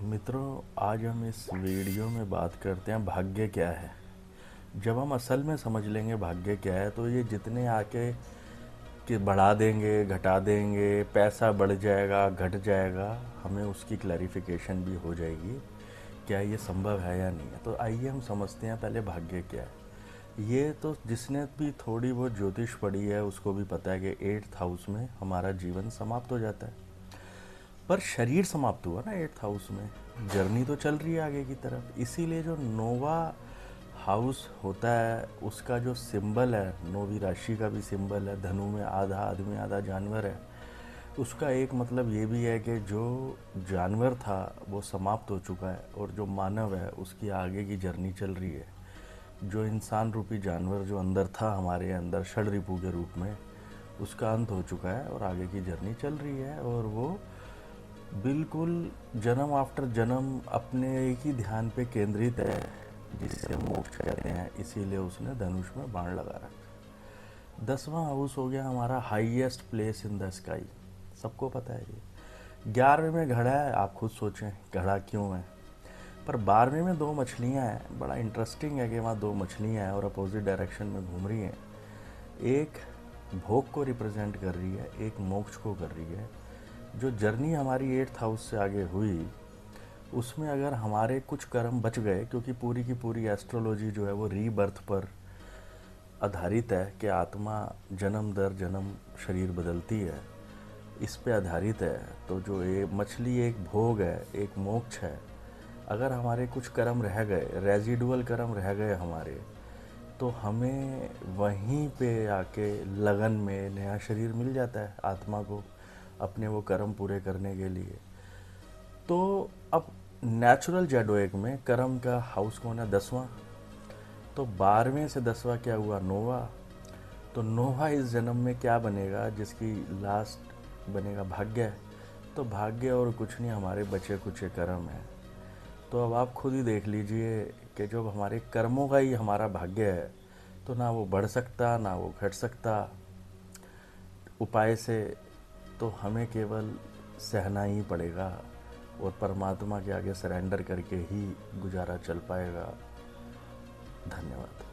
मित्रों, आज हम इस वीडियो में बात करते हैं भाग्य क्या है। जब हम असल में समझ लेंगे भाग्य क्या है तो ये जितने आके कि बढ़ा देंगे, घटा देंगे, पैसा बढ़ जाएगा, घट जाएगा, हमें उसकी क्लैरिफिकेशन भी हो जाएगी क्या ये संभव है या नहीं है। तो आइए हम समझते हैं पहले भाग्य क्या है। ये तो जिसने भी थोड़ी बहुत ज्योतिष पढ़ी है उसको भी पता है कि 8th हाउस में हमारा जीवन समाप्त हो जाता है। पर शरीर समाप्त हुआ ना 8th हाउस में, जर्नी तो चल रही है आगे की तरफ। इसीलिए जो नोवा हाउस होता है उसका जो सिंबल है, नौवीं राशि का भी सिंबल है, धनु में आधा आदमी आधा जानवर है। उसका एक मतलब ये भी है कि जो जानवर था वो समाप्त हो चुका है और जो मानव है उसकी आगे की जर्नी चल रही है। जो इंसान रूपी जानवर जो अंदर था हमारे अंदर षडरिपु के रूप में, उसका अंत हो चुका है और आगे की जर्नी चल रही है। और वो बिल्कुल जन्म आफ्टर जन्म अपने एक ही ध्यान पे केंद्रित है जिसे मोक्ष कहते हैं। इसीलिए उसने धनुष में बाण लगा रखा। 10वां हाउस हो गया हमारा highest place in the sky, सबको पता है ये। 11वें में घड़ा है, आप खुद सोचें घड़ा क्यों है। पर 12वें में दो मछलियां हैं। बड़ा इंटरेस्टिंग है कि वहाँ दो मछलियां हैं और अपोजिट डायरेक्शन में घूम रही हैं। एक भोग को रिप्रेजेंट कर रही है, एक मोक्ष को कर रही है। जो जर्नी हमारी 8th हाउस से आगे हुई उसमें अगर हमारे कुछ कर्म बच गए, क्योंकि पूरी की पूरी एस्ट्रोलॉजी जो है वो रीबर्थ पर आधारित है कि आत्मा जन्म दर जन्म शरीर बदलती है, इस पे आधारित है। तो जो ये मछली एक भोग है, एक मोक्ष है। अगर हमारे कुछ कर्म रह गए, रेजिडुअल कर्म रह गए हमारे, तो हमें वहीं पे आके लगन में नया शरीर मिल जाता है आत्मा को अपने वो कर्म पूरे करने के लिए। तो अब नेचुरल जैडोएक में कर्म का हाउस कौन है? 10वां। तो 12वें से 10वां क्या हुआ? नोवा। तो नोवा इस जन्म में क्या बनेगा? जिसकी लास्ट बनेगा भाग्य। तो भाग्य और कुछ नहीं, हमारे बचे कुछ कर्म है। तो अब आप खुद ही देख लीजिए कि जो हमारे कर्मों का ही हमारा भाग्य है, तो ना वो बढ़ सकता ना वो घट सकता उपाय से। तो हमें केवल सहना ही पड़ेगा और परमात्मा के आगे सरेंडर करके ही गुजारा चल पाएगा। धन्यवाद।